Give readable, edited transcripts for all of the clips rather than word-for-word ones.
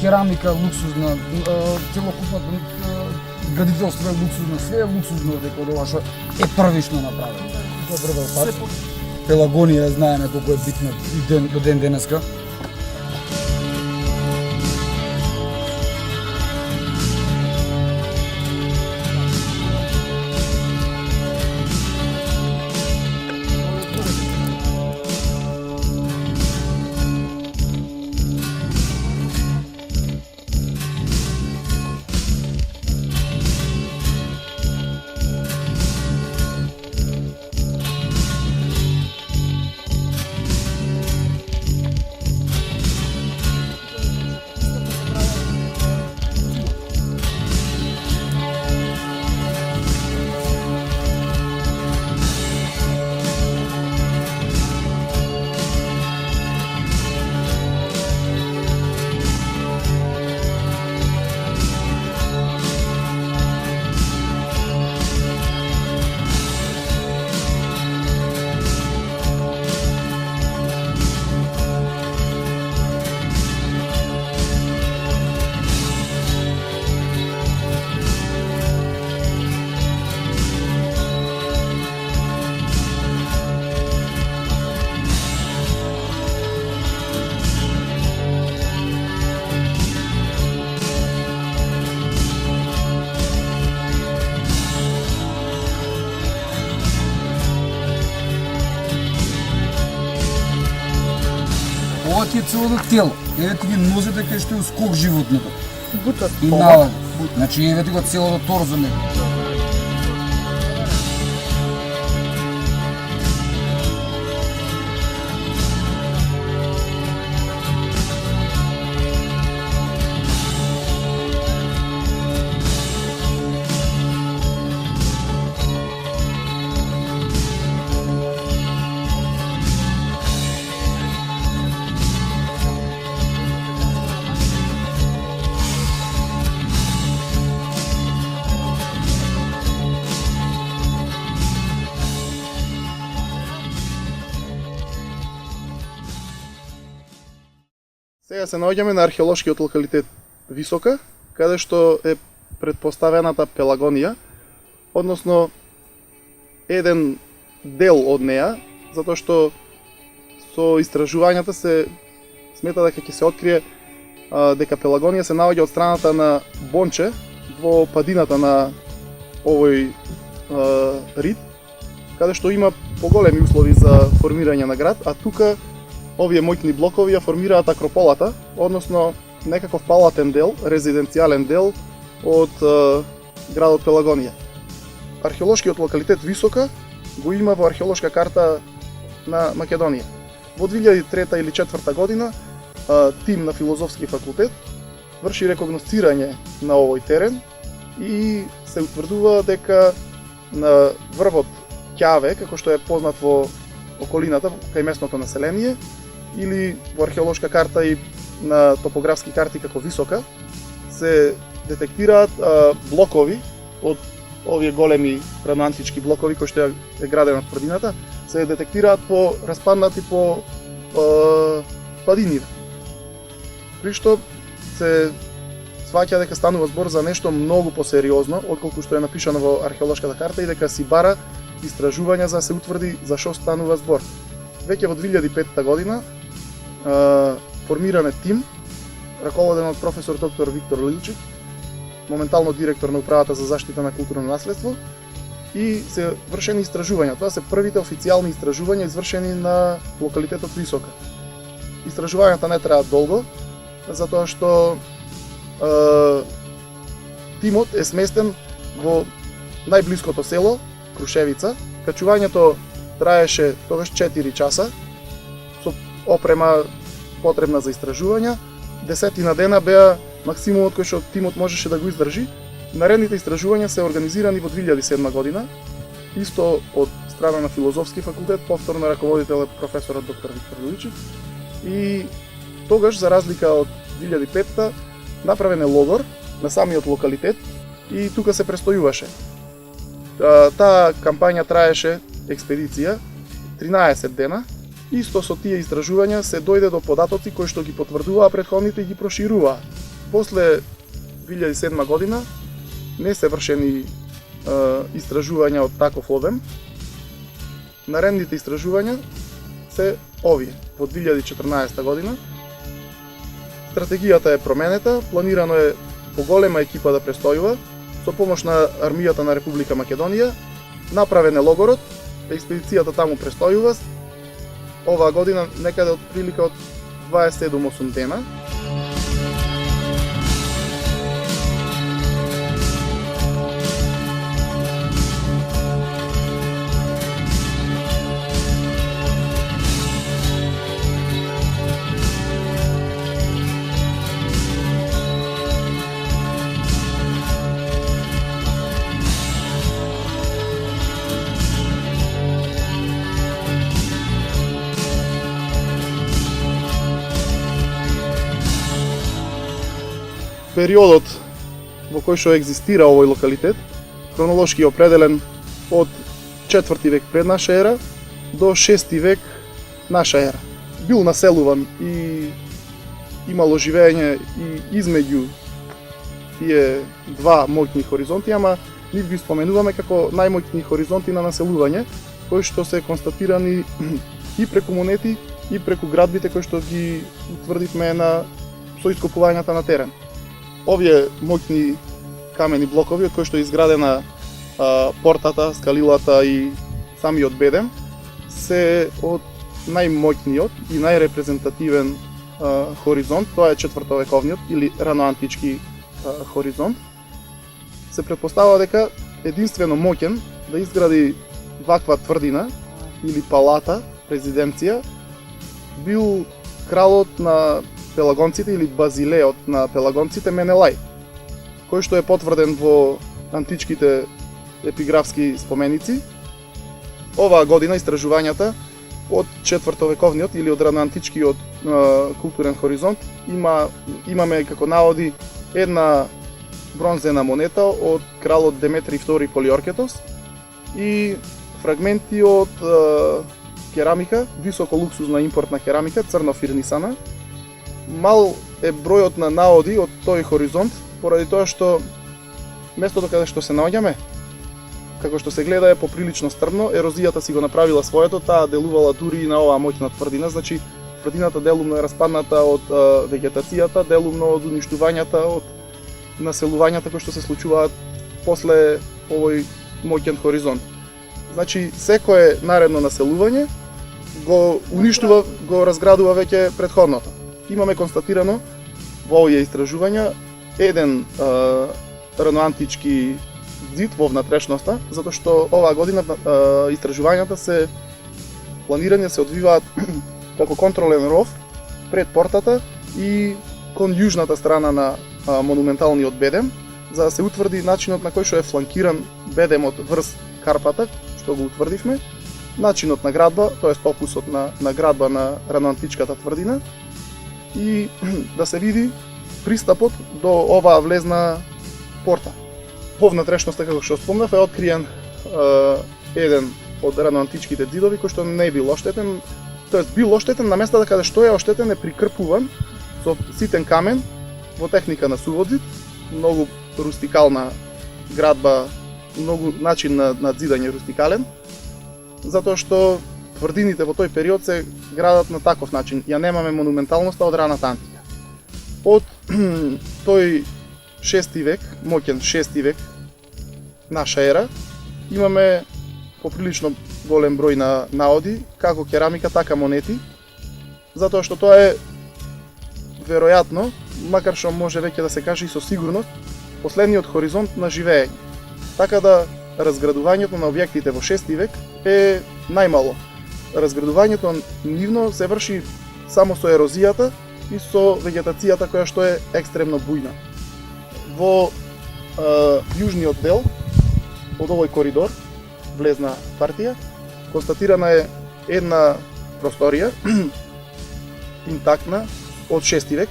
керамика луксузна, целокупното градителство е луксузно, све е луксузно од ова што е првично направено. Тоа е првиот пат. Пелагонија знаеме колку е битна до ден денеска. Ова ти е целото тело. Еве ти ги нозете кај што е скок животното. Бутот. И навади. Значи еве ти го целото торзо него. Сега се наоѓаме на археолошкиот локалитет Висока, каде што е предпоставената Пелагонија, односно еден дел од неа, затоа што со истражувањата се смета дека ќе се открие дека Пелагонија се наоѓа од страната на Бонче во падината на овој рид, каде што има поголеми услови за формирање на град, а тука овие моќни блокови ја формираат акрополата, односно некаков палатен дел, резиденцијален дел од градот Пелагонија. Археолошкиот локалитет Висока го има во археолошка карта на Македонија. Во 2003 или 2004 година тим на Филозофски факултет врши рекогносцирање на овој терен и се утврдува дека на врвот Ќаве, како што е познат во околината, кај местното население, или во археолошка карта и на топографски карти како Висока, се детектираат блокови од овие големи раноантички блокови кои што е градена тврдината, се детектираат по распаднати по падините. При што се сваќа дека станува збор за нешто многу посериозно отколку што е напишано во археолошката карта и дека си бара истражувања за да се утврди за што станува збор. Веќе во 2005 година формиран е тим, раководен од професор доктор Виктор Лилчик, моментално директор на Управата за заштита на културно наследство, и се вршени истражувања. Тоа се првите официјални истражувања извршени на локалитетот Висока. Истражувањата не траат долго, затоа што тимот е сместен во најблиското село, Крушевица. Качувањето траеше тогаш 4 часа, со опрема потребна за истражувања. 10 дена беа максимумот кој што тимот можеше да го издржи. Наредните истражувања се организирани во 2007 година, исто од страна на Филозофски факултет, повторно раководител е професорот доктор Виктор Лилчик. И тогаш, за разлика од 2005-та, направен е логор на самиот локалитет и тука се престојуваше. Таа кампања траеше, експедиција, 13 дена. Исто со тие истражувања се дојде до податоци кои што ги потврдуваа претходните и ги прошируваа. после 2007 година не се вршени истражувања од таков обем. Наредните истражувања се овие. Во 2014 година стратегијата е променета, планирано е поголема екипа да престојува, со помош на армијата на Република Македонија, направен е логорот, експедицијата таму престојува, оваа година некаде од прилика од 27-8 дена. Периодот во кој што екзистира овој локалитет, хронолошки определен од 4 век пред наша ера до 6 век наша ера. Бил населуван и имало живење и измеѓу тие два моќни хоризонти, ама нив ги споменуваме како најмоќни хоризонти на населување, кои што се констатирани и преку монети и преку градбите кои што ги утврдивме со ископувањата на терен. Овие моќни камени блокови од кои што е изградена портата, скалилата и самиот бедем се од најмоќниот и најрепрезентативен хоризонт, тоа е четвртовековниот или раноантички хоризонт. Се претпоставува дека единствено моќен да изгради ваква тврдина или палата, резиденција, бил кралот на пелагонците или базилеот на пелагонците Менелај, кој што е потврден во античките епиграфски споменици. Оваа година истражувањата од четвртовековниот или од раноантичкиот културен хоризонт имаме како наводи една бронзена монета од кралот Деметри II Полиоркетос и фрагменти од керамика, високо луксузна импортна керамика, црно фирнисана. Мал е бројот на наоди од тој хоризонт, поради тоа што местото каде што се наоѓаме, како што се гледа е поприлично стрмно, ерозијата си го направила своето, таа делувала дури и на оваа моќна тврдина, значи тврдината делумно е распадната од вегетацијата, делумно од уништувањата, од населувањата кои што се случуваат после овој моќен хоризонт. Значи секое наредно населување го уништува, го разградува веќе претходното. Имаме констатирано во овие истражувања еден раноантички зид во внатрешноста, затоа што оваа година истражувањата се планирани се одвиваат како контролен ров пред портата и кон јужната страна на монументалниот бедем, за да се утврди начинот на кој што е фланкиран бедемот врз Карпата, што го утврдивме, начинот на градба, тоест опусот на градба на раноантичката тврдина, и да се види пристапот до оваа влезна порта. Во внатрешноста, како што спомнав, е откриен еден од раноантичките ѕидови кој што не бил оштетен, тоест бил оштетен на местата каде што е оштетен, е прикрпуван со ситен камен во техника на суводзид, многу рустикална градба, многу начин на ѕидање рустикален, затоа што тврдините во тој период се градат на таков начин, ја немаме монументалноста од раната антика. Од тој 6 век, моќен 6 век наша ера, имаме поприлично голем број на наоди, како керамика, така монети, затоа што тоа е веројатно, макар што може веќе да се каже и со сигурност, последниот хоризонт на живење. Така да разградувањето на објектите во 6 век е најмало. Разградувањето нивно се врши само со ерозијата и со вегетацијата која што е екстремно бујна. Во јужниот дел од овој коридор, влезна партија, констатирана е една просторија интактна од 6 век,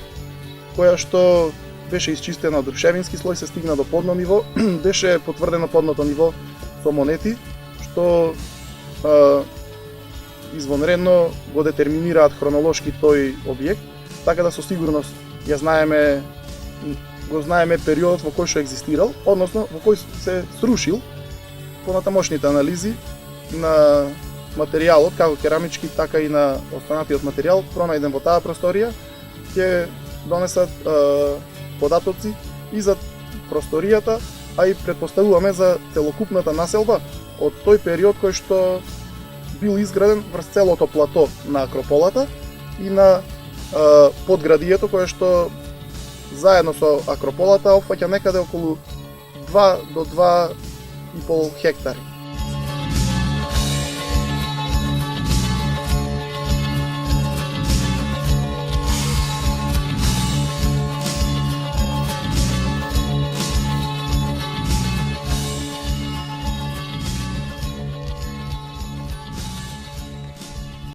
која што беше исчистена од рушевински слој, се стигна до подно ниво, беше потврдено подното ниво со монети, што извонредно го детерминираат хронолошки тој објект, така да со сигурност ја знаеме го знаеме периодот во кој што екзистирал, односно во кој се срушил по натамошните анализи на материјалот, како керамички, така и на останатиот материјал, пронајден во таа просторија, ќе донесат податоци и за просторијата, а и претпоставуваме за целокупната населба од тој период кој што бил изграден врз целото плато на Акрополата и на подградието кое што заедно со Акрополата опфаќа некаде околу 2 до 2,5 хектари.